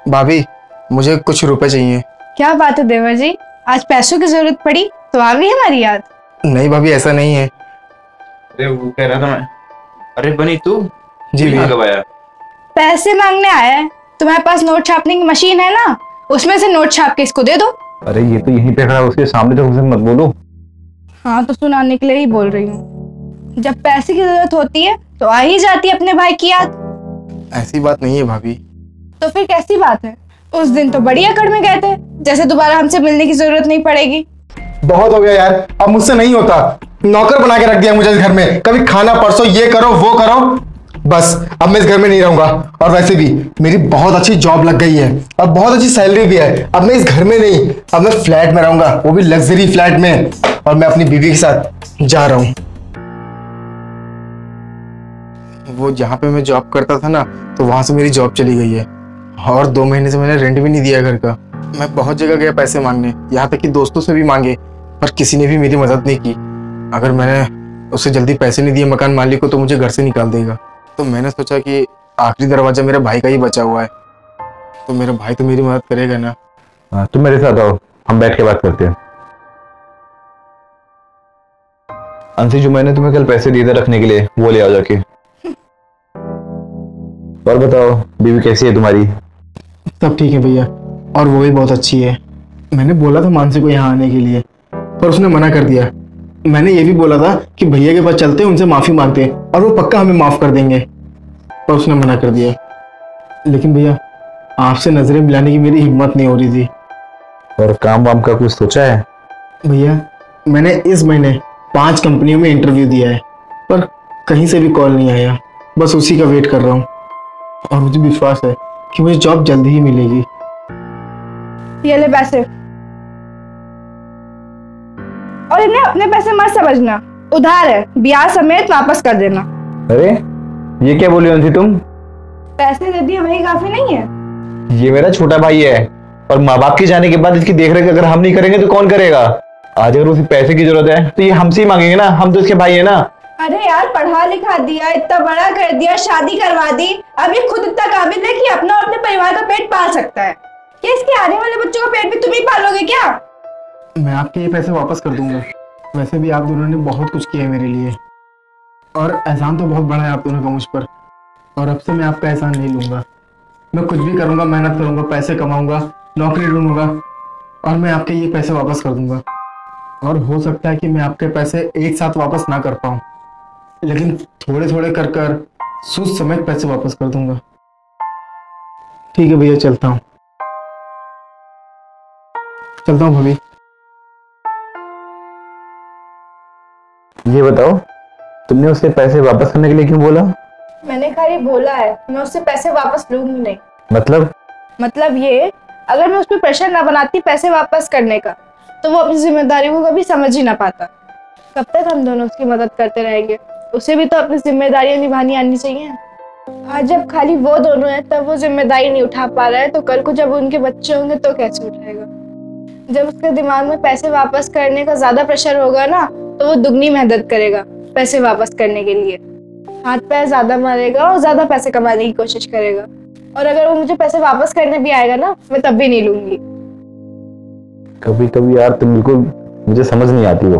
भाभी, मुझे कुछ रुपए चाहिए। क्या बात है देवर जी, आज पैसों की जरूरत पड़ी तो आ गई हमारी याद। नहीं भाभी, ऐसा नहीं है। अरे वो कह रहा था मैं। अरे बनी तू जी भैया। कब आया? पैसे मांगने आया है। तुम्हारे पास नोट छापने की मशीन है ना, उसमें से नोट छाप के इसको दे दो। अरे ये तो यहीं पे खड़ा है, उसके सामने तो मुझसे मत बोलो। हाँ तो सुनाने के लिए ही बोल रही हूँ। जब पैसे की जरूरत होती है तो आ ही जाती है अपने भाई की याद। ऐसी बात नहीं है भाभी। तो फिर कैसी बात है? उस दिन तो बड़ी अकड़ में गए थे, जैसे दोबारा हमसे मिलने की जरूरत नहीं पड़ेगी। बहुत हो गया यार, अब मुझसे नहीं होता। नौकर बना के रख दिया मुझे इस घर में, कभी खाना परसों, ये करो वो करो। बस अब मैं इस घर में नहीं रहूंगा। और वैसे भी मेरी बहुत अच्छी जॉब लग गई है और बहुत अच्छी सैलरी भी है। अब मैं इस घर में नहीं, अब मैं फ्लैट में रहूंगा, वो भी लग्जरी फ्लैट में। और मैं अपनी बीवी के साथ जा रहा हूं। वो जहां पे मैं जॉब करता था ना, तो वहां से मेरी जॉब चली गई है और 2 महीने से मैंने रेंट भी नहीं दिया घर का। मैं बहुत जगह गया पैसे मांगने, यहाँ तक कि दोस्तों से भी मांगे, पर किसी ने भी मेरी मदद नहीं की। अगर मैंने उसे जल्दी पैसे नहीं दिए मकान मालिक को, तो मुझे घर से निकाल देगा। तो मैंने सोचा कि आखिरी दरवाजा मेरे भाई का ही बचा हुआ है, तो मेरा भाई तो मेरी मदद करेगा ना। तुम मेरे साथ आओ, हम बैठ के बात करते हैं। अंशी, जो मैंने तुम्हें कल पैसे दिए थे रखने के लिए, वो ले आओ जाके। और बताओ, बीवी कैसी है तुम्हारी? सब ठीक है भैया, और वो भी बहुत अच्छी है। मैंने बोला था मानसी को यहाँ आने के लिए, पर उसने मना कर दिया। मैंने ये भी बोला था कि भैया के पास चलते हैं, उनसे माफी मांगते हैं और वो पक्का हमें माफ कर देंगे, पर उसने मना कर दिया। लेकिन भैया, आपसे नजरें मिलाने की मेरी हिम्मत नहीं हो रही थी। और काम वाम का कुछ सोचा है? भैया, मैंने इस महीने 5 कंपनियों में इंटरव्यू दिया है, पर कहीं से भी कॉल नहीं आया। बस उसी का वेट कर रहा हूँ और मुझे विश्वास है कि मुझे जॉब जल्दी ही मिलेगी। ये ले पैसे, और इन्हें अपने पैसे मत समझना, उधार है, ब्याज समेत वापस कर देना। अरे ये क्या बोली अंशी तुम? पैसे दे दिए वही काफी नहीं है? ये मेरा छोटा भाई है और माँ बाप के जाने के बाद इसकी देखरेख अगर हम नहीं करेंगे तो कौन करेगा? आज अगर उसे पैसे की जरूरत है तो ये हमसे ही मांगेंगे ना, हम तो इसके भाई है ना। अरे यार, पढ़ा लिखा दिया, इतना बड़ा कर दिया, शादी करवा दी, अब ये खुद इतना काबिल है कि अपना और अपने परिवार का पेट पाल सकता है। क्या इसके आने वाले बच्चों का पेट भी तुम ही पालोगे क्या? मैं आपके ये पैसे वापस कर दूंगा। वैसे भी आप दोनों ने बहुत कुछ किया है मेरे लिए, और एहसान तो बहुत बड़ा है आप दोनों का मुझ पर। और अब से मैं आपका एहसान नहीं लूंगा। मैं कुछ भी करूंगा, मेहनत करूंगा, पैसे कमाऊंगा, नौकरी ढूंढूंगा, और मैं आपके ये पैसे वापस कर दूंगा। और हो सकता है कि मैं आपके पैसे एक साथ वापस ना कर पाऊं, लेकिन थोड़े थोड़े कर कर सूद समेत पैसे वापस कर दूंगा। ठीक है भैया, चलता हूँ भाभी। ये बताओ, तुमने उससे पैसे वापस करने के लिए क्यों बोला? मैंने खाली बोला है, मैं उससे पैसे वापस लूंगी नहीं। मतलब ये, अगर मैं उस पर प्रेशर ना बनाती पैसे वापस करने का, तो वो अपनी जिम्मेदारी को कभी समझ ही ना पाता। कब तक हम दोनों उसकी मदद करते रहेंगे? उसे भी तो अपनी जिम्मेदारियां निभानी आनी चाहिए। आज जब खाली वो दोनों है तब वो जिम्मेदारी नहीं उठा पा रहा है, तो कल को जब उनके बच्चे होंगे तो कैसे उठाएगा? जब उसके दिमाग में पैसे वापस करने का ज्यादा प्रेशर होगा ना, तो वो दुगनी मेहनत करेगा पैसे वापस करने के लिए। हाथ पैर ज्यादा मारेगा और ज्यादा पैसे कमाने की कोशिश करेगा। और अगर वो मुझे पैसे वापस करने भी आएगा ना, मैं तब भी नहीं लूंगी। कभी कभी यार तुम बिल्कुल मुझे समझ नहीं आती हो।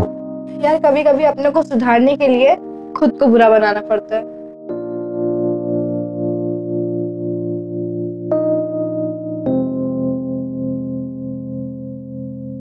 यार, कभी कभी अपने को सुधारने के लिए खुद को बुरा बनाना पड़ता है।